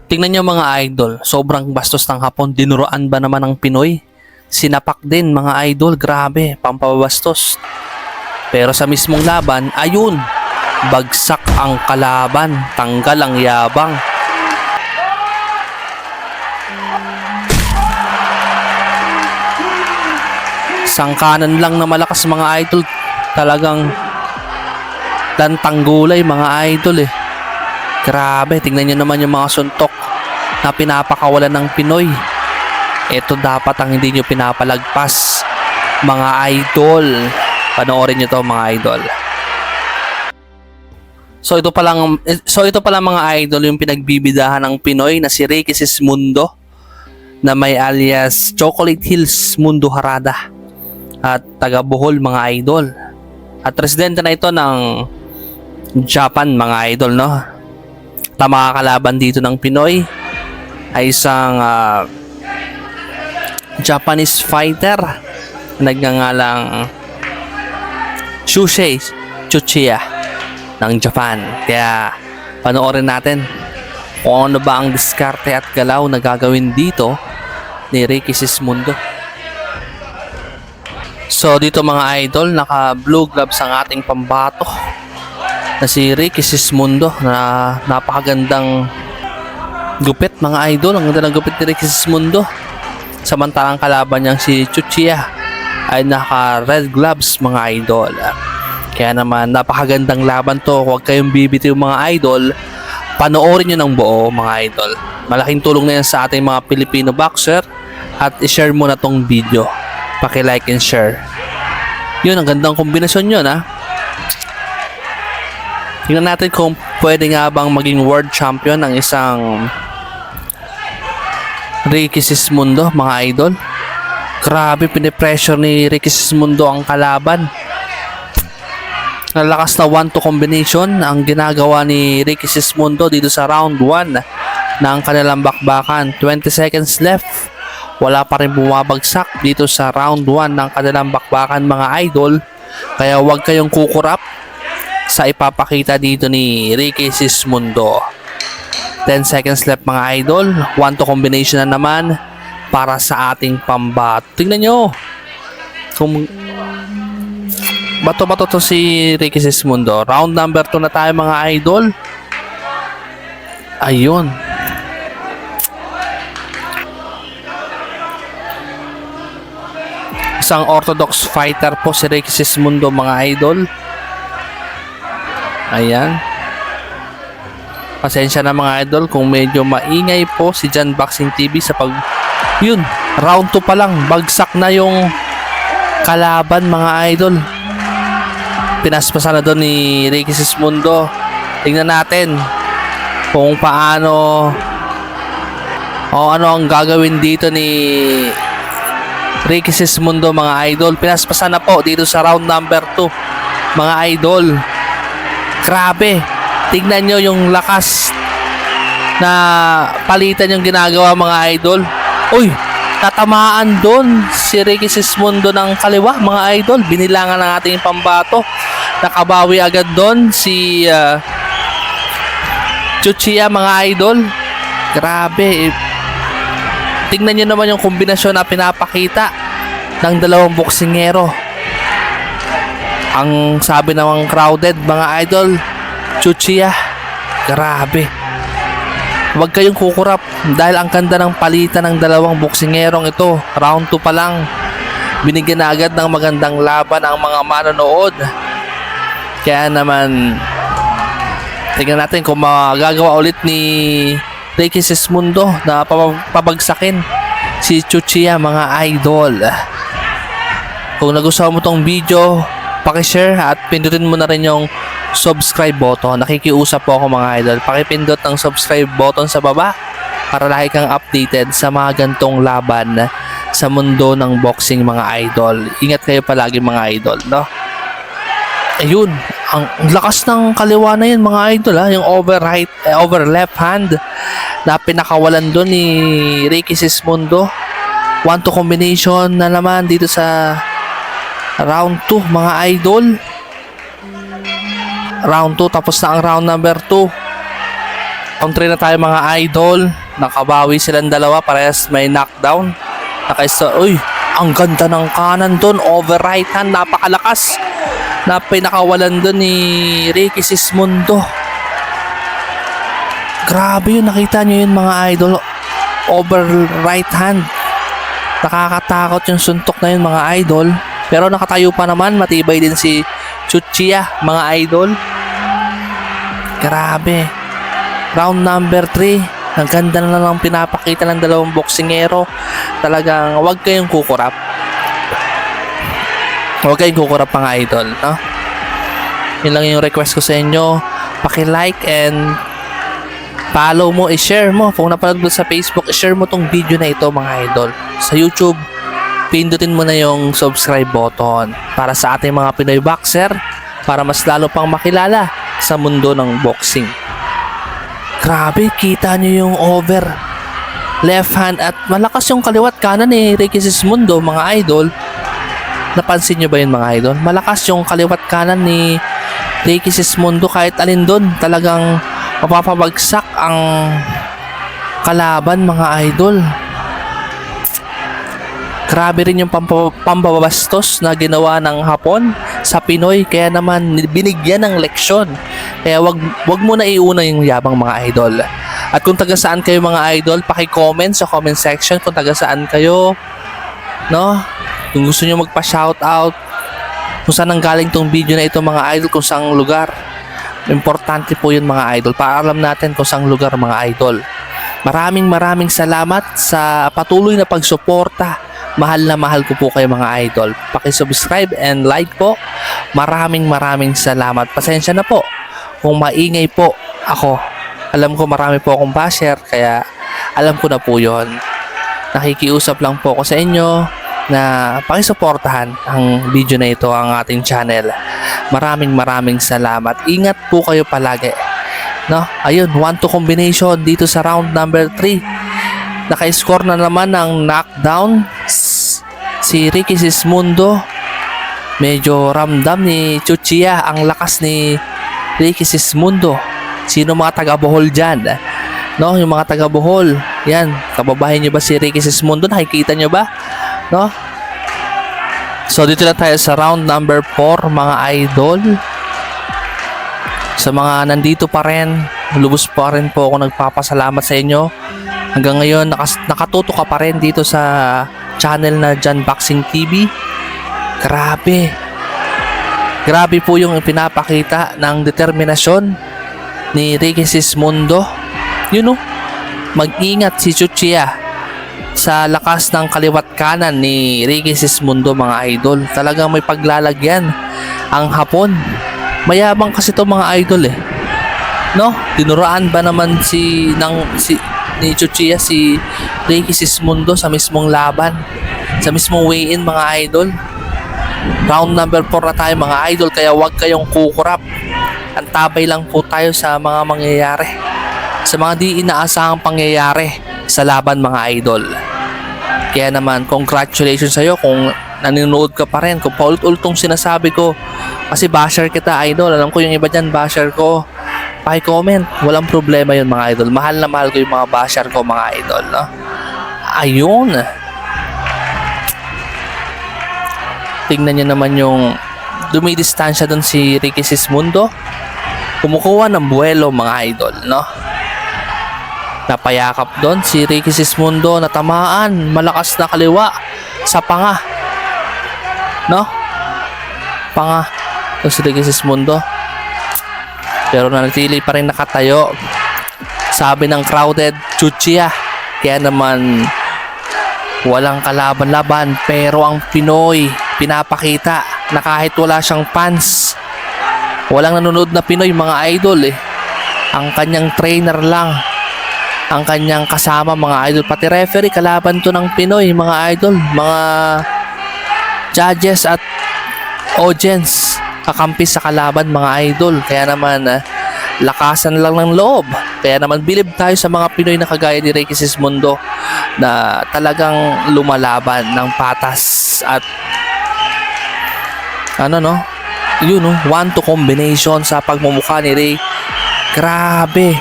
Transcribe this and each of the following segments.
Tingnan nyo mga idol, sobrang bastos ng Hapon. Dinuruan ba naman ng Pinoy? Sinapak din mga idol, grabe, pampabastos. Pero sa mismong laban, ayun, bagsak ang kalaban, tanggal ang yabang. Sangkanan lang na malakas mga idol, talagang lantang gulay mga idol eh. Grabe, tingnan nyo naman yung mga suntok na pinapakawalan ng Pinoy. Ito dapat ang hindi nyo pinapalagpas mga idol. Panoorin nyo to mga idol. So ito pala mga idol yung pinagbibidahan ng Pinoy na si Ricky Sismundo na may alias Chocolate Hills Mundo Harada at taga Bohol mga idol. At residente na ito ng Japan mga idol, no? Tama kalaban dito ng Pinoy ay isang Japanese fighter na nagngangalang Shuhei Tsuchiya ng Japan. Kaya panoorin natin kung ano ba ang diskarte at galaw na gagawin dito ni Ricky Sismundo. So dito mga idol, naka blue gloves ang ating pambato na si Ricky Sismundo na napakagandang gupit mga idol. Ang ganda ng gupit ni Ricky Sismundo. Samantalang kalaban niyang si Tsuchiya ay naka red gloves mga idol. Kaya naman napakagandang laban to. Huwag kayong bibitiw mga idol. Panoorin nyo ng buo mga idol. Malaking tulong na yan sa ating mga Filipino boxer. At i-share mo na tong video. Paki-like and share. Yun, ang gandang kombinasyon yun ha. Tingnan natin kung pwede nga bang maging world champion ng isang Ricky Sismundo mga idol. Grabe, pinipressure ni Ricky Sismundo ang kalaban. Nalakas na 1-2 combination ang ginagawa ni Ricky Sismundo dito sa round 1 ng kanilang bakbakan. 20 seconds left. Wala pa rin bumabagsak dito sa round 1 ng kanilang bakbakan mga idol. Kaya huwag kayong kukurap sa ipapakita dito ni Ricky Sismundo. 10 seconds left mga idol. 1-2 combination na naman para sa ating pambato. Tingnan nyo kung bato-bato to si Ricky Sismundo. Round number 2 na tayo mga idol. Ayun. Isang orthodox fighter po si Ricky Sismundo mga idol. Ayan. Pasensya na mga idol kung medyo maingay po si Jan Boxing TV sa pag... Yun, round 2 pa lang. Bagsak na yung kalaban mga idol. Pinaspasan na doon ni Ricky Sismundo. Tingnan natin kung paano o ano ang gagawin dito ni Ricky Sismundo mga idol. Pinaspasan na po dito sa round number 2 mga idol. Grabe, tignan nyo yung lakas na palitan yung ginagawa mga idol. Uy, natamaan doon si Ricky Sismundo ng kaliwa mga idol. Binilangan ng ating pambato. Nakabawi agad doon si Tsuchiya mga idol. Grabe, tignan nyo naman yung kombinasyon na pinapakita ng dalawang boksingero. Ang sabi namang crowded mga idol, Tsuchiya. Grabe. Huwag kayong kukurap dahil ang ganda ng palitan ng dalawang boksingerong ito. Round 2 pa lang. Binigyan na agad ng magandang laban ang mga manonood. Kaya naman tingnan natin kung magagawa ulit ni Ricky Sismundo na pabagsakin si Tsuchiya mga idol. Kung nagustuhan mo tong video, paki-share at pindutin mo na rin yung subscribe button. Nakikiusap po ako mga idol. Pakipindot ng subscribe button sa baba para lagi kang updated sa mga gantong laban sa mundo ng boxing mga idol. Ingat kayo palagi mga idol, no? Ayun, ang lakas ng kaliwa na yun mga idol ha. Yung over left hand na pinakawalan doon ni Ricky Sismundo. 1-2 combination na naman dito sa round 2 mga idol. Round 2 tapos na ang round number 2. Round 3 na tayo mga idol. Nakabawi silang dalawa, parehas may knockdown. Uy, ang ganda ng kanan doon, over right hand, napakalakas. Na pinakawalan doon ni Ricky Sismundo. Grabe yun, nakita nyo yun mga idol, over right hand. Nakakatakot yung suntok na yun mga idol. Pero nakatayo pa naman, matibay din si Chuchia mga idol. Grabe. Round number 3. Ang ganda na lang pinapakita ng dalawang boksingero. Talagang huwag kayong kukurap. Huwag kayong kukurap mga idol, no? Yun lang yung request ko sa inyo. Paki-like and follow mo, i-share mo. Kung napanood mo sa Facebook, i-share mo tong video na ito mga idol. Sa YouTube, pindutin mo na yung subscribe button para sa ating mga Pinoy boxer, para mas lalo pang makilala sa mundo ng boxing. Grabe, kita nyo yung over left hand at malakas yung kaliwat kanan ni Ricky Sismundo mga idol. Napansin nyo ba yun mga idol? Malakas yung kaliwat kanan ni Ricky Sismundo, kahit alin doon talagang mapapabagsak ang kalaban mga idol. Grabe rin yung pambabastos na ginawa ng Hapon sa Pinoy, kaya naman binigyan ng leksyon. Kaya wag mo na iuna yung yabang mga idol. At kung taga saan kayo mga idol, paki-comment sa comment section kung taga saan kayo, no? Kung gusto niyo magpa-shoutout kung saan nanggaling tong video na ito mga idol, kung saang lugar. Importante po yun mga idol, para alam natin kung saang lugar mga idol. Maraming salamat sa patuloy na pagsuporta. Mahal na mahal ko po kayo mga idol. Paki-subscribe and like po. Maraming salamat. Pasensya na po kung maingay po ako. Alam ko marami po akong basher, kaya alam ko na po yon. Nakikiusap lang po ako sa inyo na pakisuportahan ang video na ito, ang ating channel. Maraming salamat. Ingat po kayo palagi. No? Ayun, 1-2 combination dito sa round number 3. Naka-score na naman ng knockdown si Ricky Sismundo. Medyo ramdam ni Chuchia ang lakas ni Ricky Sismundo. Sino mga taga Bohol dyan? No, yung mga taga Bohol. Yan, kababayan nyo ba si Ricky Sismundo? Nakikita nyo ba? No? So dito na tayo sa round number 4 mga idol. Sa mga nandito pa rin, lubos pa rin po ako nagpapasalamat sa inyo. Hanggang ngayon, nakatuto ka pa rin dito sa channel na John Boxing TV. Grabe. Grabe po yung pinapakita ng determinasyon ni Ricky Sismundo. Yun o, mag-ingat si Chuchia sa lakas ng kaliwat kanan ni Ricky Sismundo mga idol. Talagang may paglalagyan ang Hapon. Mayabang kasi to mga idol eh. No? Tinuraan ba naman ni Chuchia si Ricky Sismundo sa mismong laban, sa mismong weigh-in mga idol. Round number 4 na tayo mga idol, kaya huwag kayong kukurap. Antabay lang po tayo sa mga mangyayari, sa mga di inaasahang pangyayari sa laban mga idol. Kaya naman, congratulations sa'yo kung nanonood ka pa rin, kung paulit-ultong sinasabi ko, kasi basher kita idol. Alam ko yung iba dyan basher ko. Paki-comment, walang problema yun mga idol. Mahal na mahal ko yung mga basher ko mga idol, no? Ayun. Tingnan nyo naman yung dumidistansya doon si Ricky Sismundo. Kumukuha ng buwelo mga idol, no? Napayakap doon si Ricky Sismundo, natamaan, malakas na kaliwa sa panga, no? Panga doon si Ricky Sismundo. Pero nanatili pa rin nakatayo. Sabi ng crowded, Chuchia. Kaya naman walang kalaban-laban, pero ang Pinoy pinapakita na kahit wala siyang fans, walang nanonood na Pinoy mga idol eh. Ang kanyang trainer lang, ang kanyang kasama mga idol, pati referee kalaban to ng Pinoy mga idol, mga judges at audience kakampi sa kalaban mga idol. Kaya naman lakasan lang ng loob. Kaya naman bilib tayo sa mga Pinoy na kagaya ni Ricky Sismundo na talagang lumalaban ng patas at yun 1-2 combination sa pagmumukha ni Ray. Grabe.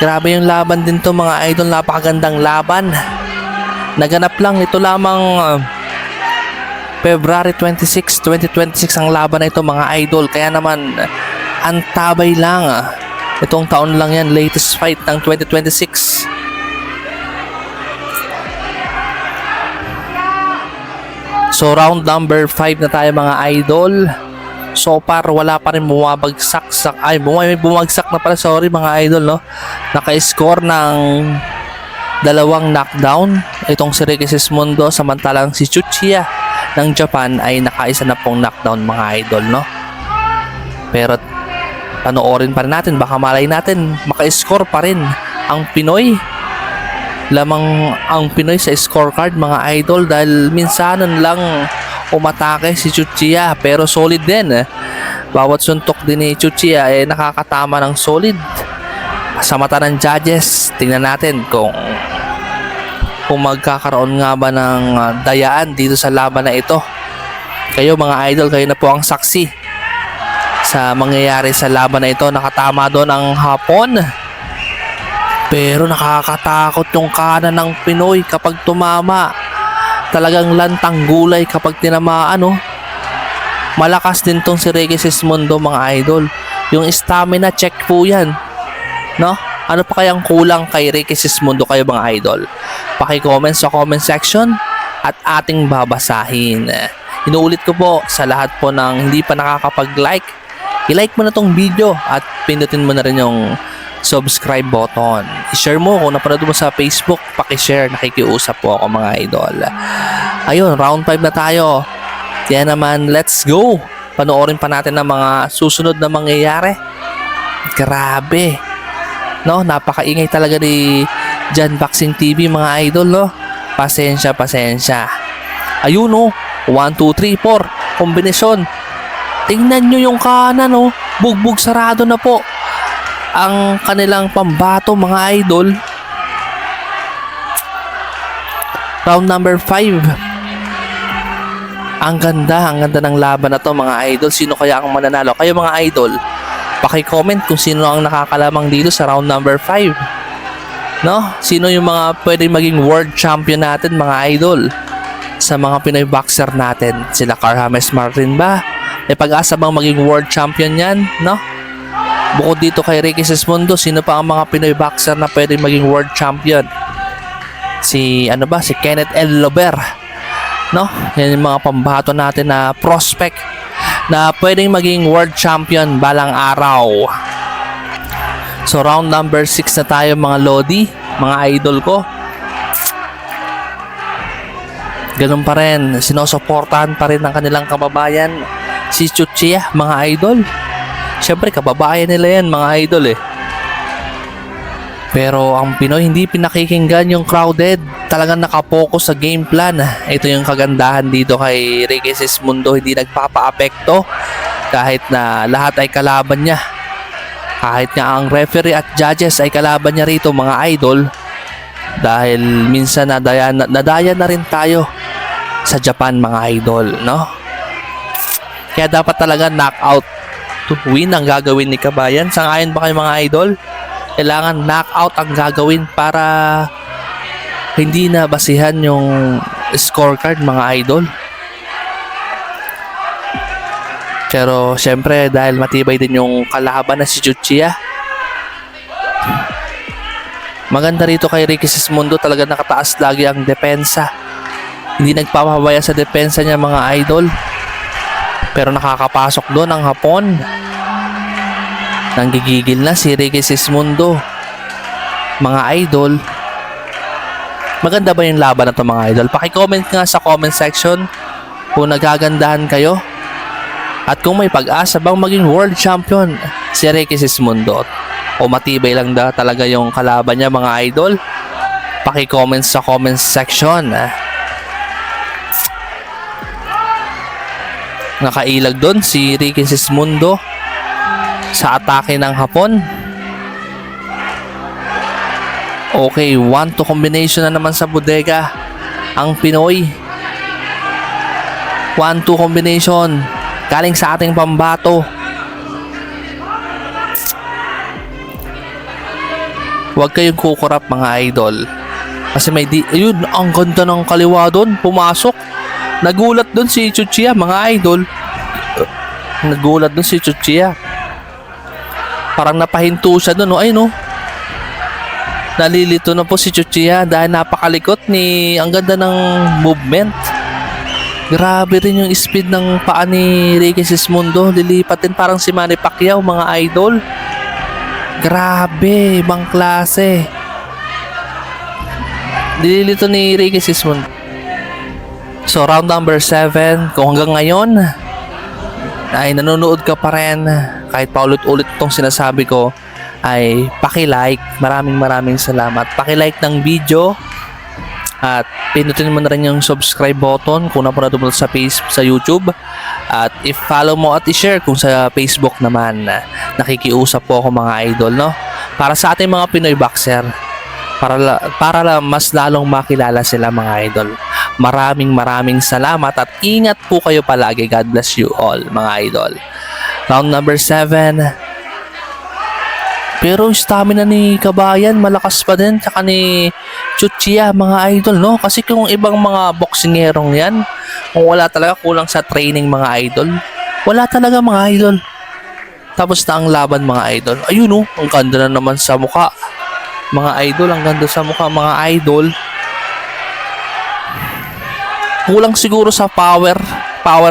Grabe yung laban din to mga idol. Napakagandang laban. Naganap lang ito lamang February 26, 2026 ang laban na ito mga idol. Kaya naman antabay lang. Itong taon lang yan. Latest fight ng 2026. So round number 5 na tayo mga idol. So far wala pa rin bumabagsak may bumagsak na pala, sorry mga idol, no. Naka-score ng 2 knockdown itong si Ricky Sismundo, samantalang si Chuchiya ng Japan ay naka-1 na pong knockdown mga idol, no. Pero panoorin pa rin natin, baka malay natin maka-score pa rin ang Pinoy. Lamang ang Pinoy sa scorecard mga idol, dahil minsanan lang umatake si Chuchiya pero solid din. Bawat suntok din ni Chuchiya ay nakakatama ng solid sa mata ng judges. Tingnan natin kung magkakaroon nga ba ng dayaan dito sa laban na ito. Kayo mga idol, kayo na po ang saksi sa mangyayari sa laban na ito. Nakatama doon ang Hapon, pero nakakatakot yung kanan ng Pinoy kapag tumama. Talagang lantang gulay kapag tinamaan, no? Malakas din tong si Ricky Sismundo mga idol. Yung stamina check po yan, no? Ano pa kayang kulang kay Ricky Sismundo kayo mga idol? Paki-comment sa comment section at ating babasahin. Inuulit ko po sa lahat po ng hindi pa nakakapag-like, i-like mo na tong video at pindutin mo na rin yung subscribe button. I-share mo kung napanood mo sa Facebook, paki-share, nakikiusap po ako mga idol. Ayun, round 5 na tayo. Kaya naman, let's go. Panoorin pa natin ang mga susunod na mangyayari. Grabe. No, napakaingay talaga ni Jan Boxing TV mga idol, no. Pasensya. Ayun, no. 1, 2, 3, 4. Kombinasyon. Tingnan nyo yung kanan, no. Bugbog sarado na po ang kanilang pambato mga idol. Round number 5. Ang ganda ng laban na to mga idol. Sino kaya ang mananalo? Kayo mga idol, paki-comment kung sino ang nakakalamang dito sa round number 5, no? Sino yung mga pwedeng maging world champion natin mga idol sa mga Pinoy boxer natin? Sila Carl James Martin ba? May pag-asa bang maging world champion yan, no? Bukod dito kay Ricky Sismundo, sino pa ang mga Pinoy boxer na pwedeng maging world champion? Si Kenneth L. Lober, no? Yan yung mga pambato natin na prospect na pwedeng maging world champion balang araw. So round number 6 na tayo mga lodi, mga idol ko. Ganun pa rin, sinusuportahan pa rin ng kanilang kababayan si Chuchiya mga idol. Siyempre, kababayan nila yan, mga idol eh. Pero ang Pinoy, hindi pinakikinggan yung crowded. Talagang nakapokus sa game plan. Ito yung kagandahan dito kay Ricky Sismundo. Hindi nagpapa-apekto kahit na lahat ay kalaban niya. Kahit nga ang referee at judges ay kalaban niya rito, mga idol. Dahil minsan nadaya na rin tayo sa Japan, mga idol, no? Kaya dapat talaga knockout to win ang gagawin ni Kabayan. Sangayon ba kayo mga idol? Kailangan knockout ang gagawin para hindi na basihan yung scorecard mga idol. Pero syempre dahil matibay din yung kalaban na si Chuchiya, maganda rito kay Ricky Sismundo, talaga nakataas lagi ang depensa. Hindi nagpapabaya sa depensa niya mga idol. Pero nakakapasok doon ang Hapon. Nanggigigil na si Ricky Sismundo. Mga idol, maganda ba yung laban na ito mga idol? Paki-comment nga sa comment section kung nagagandahan kayo. At kung may pag-asa bang maging world champion si Ricky Sismundo. O matibay lang talaga yung kalaban niya mga idol. Paki-comment sa comment section. Nakailag doon si Ricky Sismundo sa atake ng Hapon. Okay, 1-2 combination na naman sa bodega ang Pinoy. 1-2 combination galing sa ating pambato. 1-2 Huwag kayong kukurap mga idol. Kasi ayun, ang ganda ng kaliwa doon, pumasok. Nagulat doon si Chuchia mga idol. Nagulat doon si Chuchia. Parang napahinto siya doon, ayun oh. Nalilito na po si Chuchia dahil napakalikot ang ganda ng movement. Grabe rin yung speed ng paa ni Ricky Sismundo. Lilipat din parang si Manny Pacquiao mga idol. Grabe, ibang klase. Nililito ni Ricky Sismundo. So round number 7, kung hanggang ngayon ay nanonood ka pa rin kahit paulit-ulit itong sinasabi ko, ay paki-like. Maraming salamat. Paki-like ng video at pinutin mo na rin yung subscribe button kung napanood mo sa sa YouTube, at i-follow mo at i-share kung sa Facebook naman. Nakikiusap po ako mga idol, no? Para sa ating mga Pinoy boxer, para mas lalong makilala sila mga idol. Maraming salamat at ingat po kayo palagi. God bless you all mga idol. Round number 7. Pero stamina ni Kabayan malakas pa din, tsaka ni Chuchia mga idol, no? Kasi kung ibang mga boksingerong yan, kung wala talaga, kulang sa training mga idol, wala talaga mga idol. Tapos na ang laban mga idol. Ayun no, ang ganda na naman sa mukha mga idol, ang ganda sa mukha mga idol. Kulang siguro sa power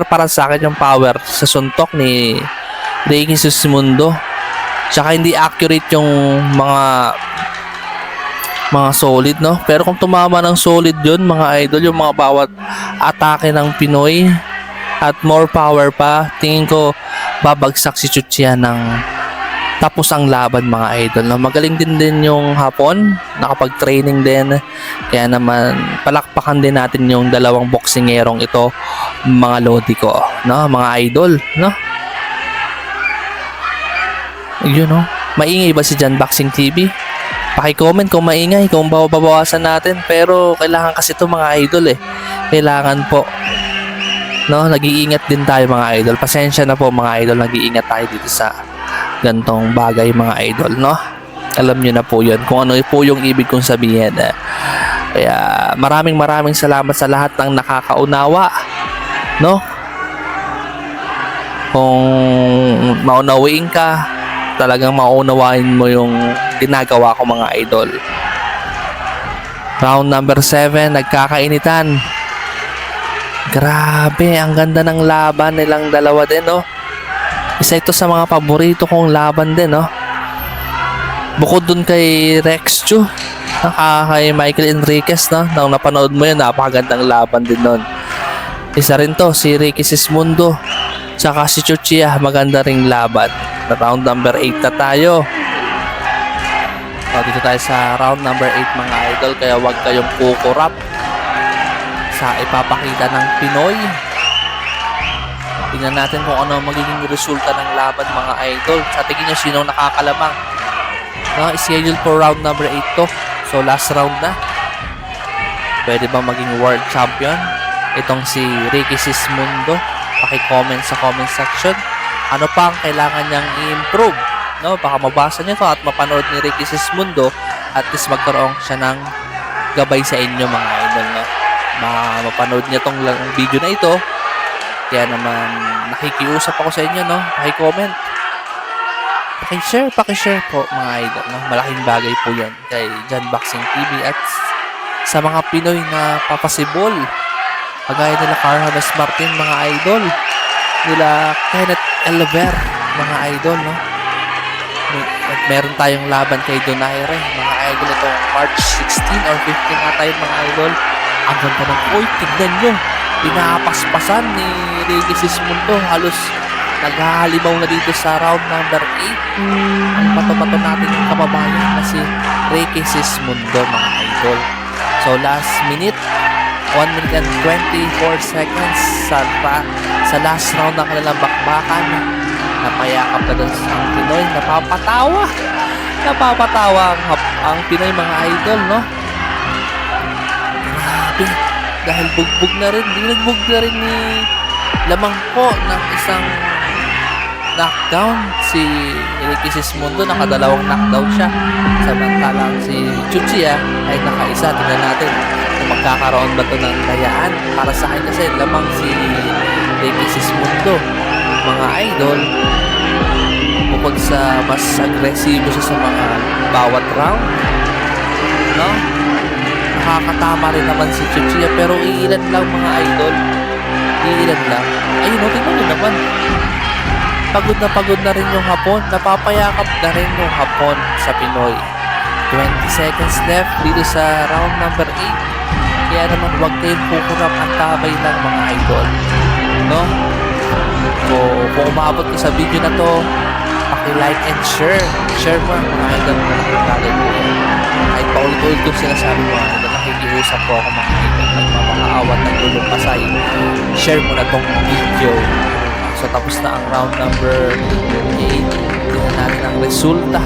para sa akin, yung power sa suntok ni Ricky Sismundo. Tsaka hindi accurate yung mga solid, no? Pero kung tumama ng solid yun mga idol, yung mga bawat atake ng Pinoy at more power pa, tingin ko babagsak si Chuchia ng tapos ang laban mga idol, no? Magaling din yung Hapon, nakapag-training din, kaya naman palakpakan din natin yung dalawang boksingerong ito mga lodi ko, no? Mga idol, no? Yun no, maingay ba si Jan Boxing TV? Paki-comment kung maingay, kung babawasan natin. Pero kailangan kasi ito mga idol kailangan po, no, nag-iingat din tayo mga idol. Pasensya na po mga idol, nag-iingat tayo dito sa gantong bagay mga idol, no? Alam nyo na po yun kung ano po yung ibig kong sabihin. Kaya maraming salamat sa lahat ng nakakaunawa, no? Kung maunawain ka, talagang maunawain mo yung ginagawa ko mga idol. Round number 7, nagkakainitan. Grabe, ang ganda ng laban nilang dalawa din, no? Isa ito sa mga paborito kong laban din, no? Bukod dun kay Rex Chu, kay Michael Enriquez, no? Nang napanood mo yun, napakagandang laban din nun. Isa rin to, si Ricky Sismundo, tsaka si Chuchia, maganda ring laban. Round number 8 na tayo. Dito tayo sa round number 8 mga idol, kaya huwag kayong kukurap sa ipapakita ng Pinoy. Tingnan natin kung ano magiging resulta ng laban mga idol. Sa tingin nyo, sino nakakalamang? No, schedule for round number 8 to. So last round na. Pwede ba maging world champion itong si Ricky Sismundo? Paki-comment sa comment section. Ano pa ang kailangan niyang i-improve? No, baka mabasa niyo to at mapanood ni Ricky Sismundo, at least magkaroon siya ng gabay sa inyo mga idol, no? Mapanood niya tong video na ito. Kaya naman nakikiusap ako sa inyo, no? Paki-comment. Paki-share po mga idol, no? Malaking bagay po 'yan kay Jan Boxing TV at sa mga Pinoy na papasibol. Kagaya nila Carlos Martin mga idol, nila Kenneth Elver mga idol, no? At meron tayong laban kay Donaire mga idol, itong March 16 or 15 na tayo mga idol. Ang ganda ng tignan nyo, pinapaspasan ni Ricky Sismundo, halos naghahalimaw na dito sa round number 8 ang bato-bato natin yung kababayan na si Ricky Sismundo mga idol. So last minute, 1 minute and 24 seconds sa last round ng kanilang bakbakan. Napayakap na doon sa Pinoy. Napapatawa ang Pinoy mga idol, no? Grabe. Dahil bugbog na rin. Binagbog na rin ni lamang po ng isang knockdown. Si Ricky Sismundo nakadalawang knockdown siya. Samantalang si Chuchia ay nakaisa. Tingnan natin kung magkakaroon ba ito ng dayaan. Para sa akin kasi lamang si Ricky Sismundo. Mga idol, bukod sa mas agresibo siya sa mga bawat round, no? Nakakatama rin naman si Chuchia, pero iilan lang mga idol. Iilan lang. Ayun, tingnan nyo naman. Pagod na rin yung Hapon. Napapayakap na rin yung Hapon sa Pinoy. 20 seconds left dito sa round number 8. Kaya naman huwag kayong kukurap, ang tabay lang mga idol. No? So, kung umabot ka sa video na to, paki-like and share. Share mo mga idol mo nakikagay mo yan. Kahit paulit-ulit kong sinasabi mga idol, nakikiusap po ako mga idol. Nagmamakaawat ng gulong pasay. Share mo na tong video. So, tapos na ang round number 8. Tingnan natin ang resulta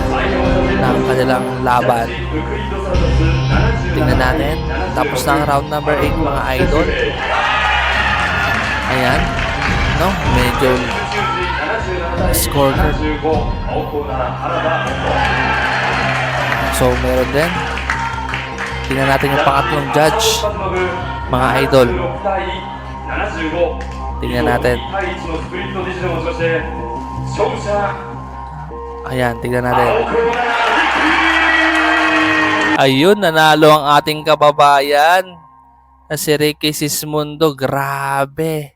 ng kanilang laban. Tingnan natin. Tapos na ang round number 8 mga idol. Ayan. No? Medyo score. So, meron din. Tingnan natin yung pangatlong judge. Mga idol. Tingnan natin. Ayan, tingnan natin. Ayun, nanalo ang ating kababayan na si Ricky Sismundo. Grabe.